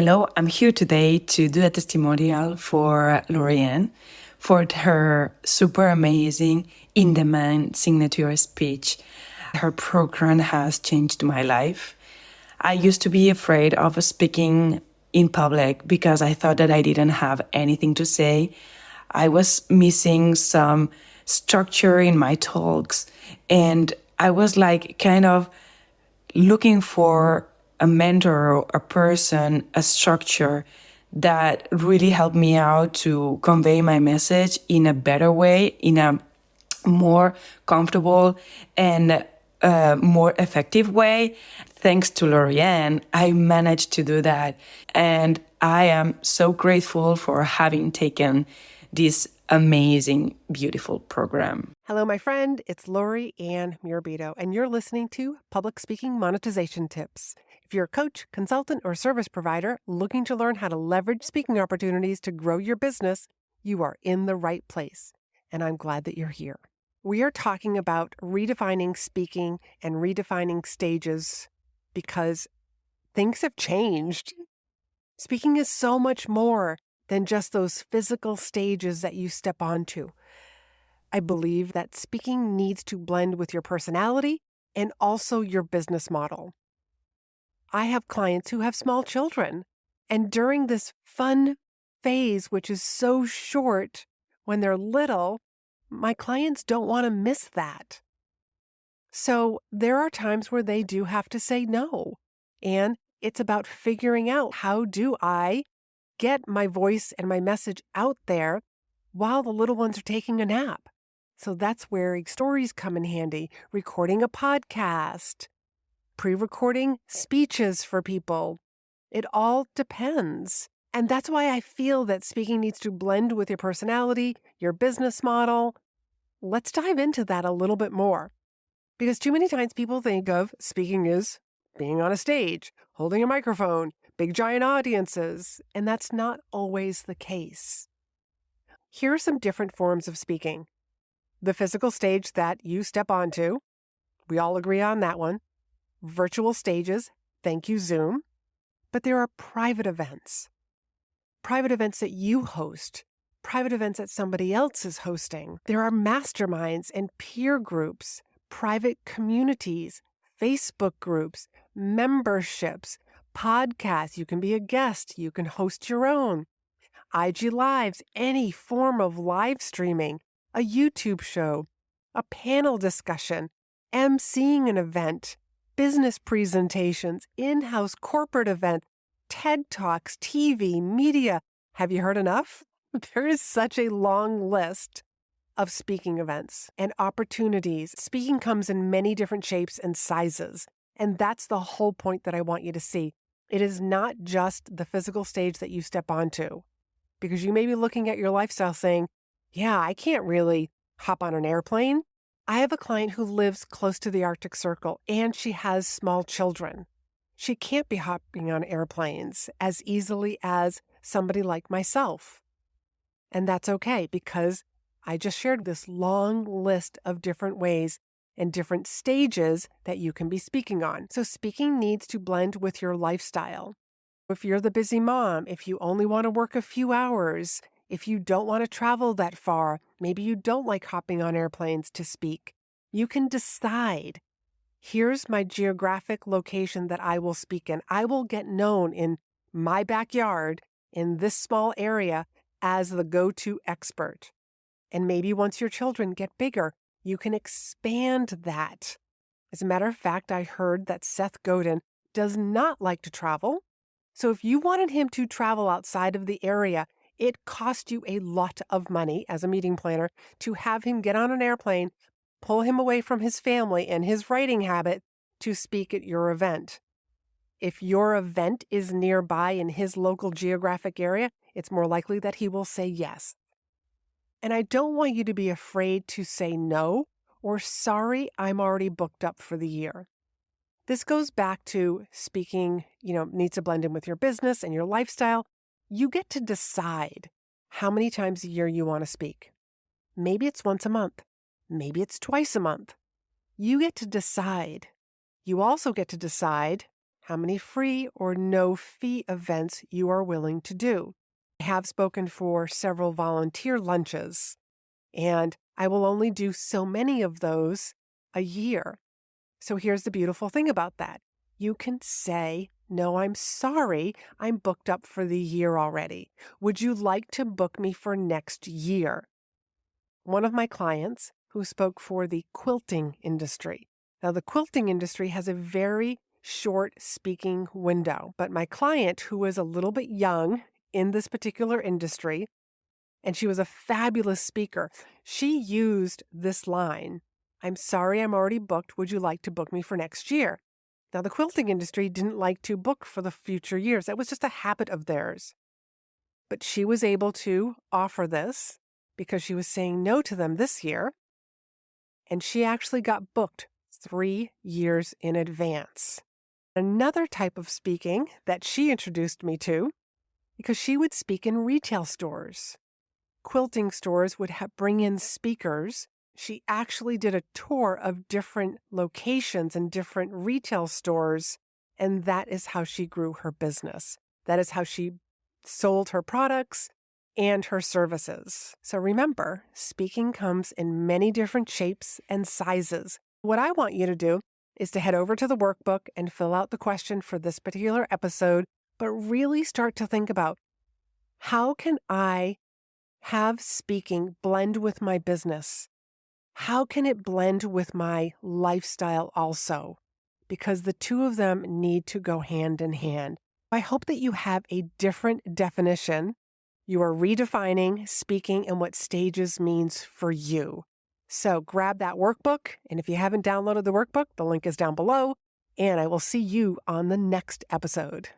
Hello, I'm here today to do a testimonial for Laurie-Ann for her super amazing in-demand signature speech. Her program has changed my life. I used to be afraid of speaking in public because I thought that I didn't have anything to say. I was missing some structure in my talks, and I was like kind of looking for a mentor, a person, a structure that really helped me out to convey my message in a better way, in a more comfortable and more effective way. Thanks to Laurie-Ann, I managed to do that. And I am so grateful for having taken this amazing, beautiful program. Hello, my friend. It's Laurie-Ann Mirabito, and you're listening to Public Speaking Monetization Tips. If you're a coach, consultant, or service provider looking to learn how to leverage speaking opportunities to grow your business, you are in the right place, and I'm glad that you're here. We are talking about redefining speaking and redefining stages because things have changed. Speaking is so much more than just those physical stages that you step onto. I believe that speaking needs to blend with your personality and also your business model. I have clients who have small children, and during this fun phase, which is so short when they're little, my clients don't want to miss that. So there are times where they do have to say no, and it's about figuring out, how do I get my voice and my message out there while the little ones are taking a nap? So that's where stories come in handy, recording a podcast, pre-recording speeches for people. It all depends. And that's why I feel that speaking needs to blend with your personality, your business model. Let's dive into that a little bit more. Because too many times people think of speaking as being on a stage, holding a microphone, big giant audiences, and that's not always the case. Here are some different forms of speaking. The physical stage that you step onto, we all agree on that one. Virtual stages, thank you, Zoom. But there are private events that you host, private events that somebody else is hosting. There are masterminds and peer groups, private communities, Facebook groups, memberships, podcasts. You can be a guest. You can host your own. IG Lives, any form of live streaming, a YouTube show, a panel discussion, emceeing an event, business presentations, in-house corporate events, TED Talks, TV, media. Have you heard enough? There is such a long list of speaking events and opportunities. Speaking comes in many different shapes and sizes, and that's the whole point that I want you to see. It is not just the physical stage that you step onto, because you may be looking at your lifestyle saying, yeah, I can't really hop on an airplane. I have a client who lives close to the Arctic Circle, and she has small children. She can't be hopping on airplanes as easily as somebody like myself. And that's okay, because I just shared this long list of different ways and different stages that you can be speaking on. So speaking needs to blend with your lifestyle. If you're the busy mom, if you only want to work a few hours, if you don't want to travel that far, maybe you don't like hopping on airplanes to speak, you can decide, here's my geographic location that I will speak in. I will get known in my backyard, in this small area, as the go-to expert. And maybe once your children get bigger, you can expand that. As a matter of fact, I heard that Seth Godin does not like to travel. So if you wanted him to travel outside of the area, it cost you a lot of money as a meeting planner to have him get on an airplane, pull him away from his family and his writing habit to speak at your event. If your event is nearby in his local geographic area, it's more likely that he will say yes. And I don't want you to be afraid to say no or sorry, I'm already booked up for the year. This goes back to speaking, needs to blend in with your business and your lifestyle. You get to decide how many times a year you want to speak. Maybe it's once a month. Maybe it's twice a month. You get to decide. You also get to decide how many free or no fee events you are willing to do. I have spoken for several volunteer lunches, and I will only do so many of those a year. So here's the beautiful thing about that. You can say, no, I'm sorry, I'm booked up for the year already. Would you like to book me for next year? One of my clients who spoke for the quilting industry. Now, the quilting industry has a very short speaking window, but my client, who was a little bit young in this particular industry, and she was a fabulous speaker, she used this line, I'm sorry, I'm already booked. Would you like to book me for next year? Now, the quilting industry didn't like to book for the future years. That was just a habit of theirs. But she was able to offer this because she was saying no to them this year. And she actually got booked 3 years in advance. Another type of speaking that she introduced me to, because she would speak in retail stores. Quilting stores would bring in speakers. She actually did a tour of different locations and different retail stores, and that is how she grew her business. That is how she sold her products and her services. So remember, speaking comes in many different shapes and sizes. What I want you to do is to head over to the workbook and fill out the question for this particular episode, but really start to think about, how can I have speaking blend with my business? How can it blend with my lifestyle also? Because the two of them need to go hand in hand. I hope that you have a different definition. You are redefining speaking and what stages means for you. So grab that workbook, and if you haven't downloaded the workbook, the link is down below, and I will see you on the next episode.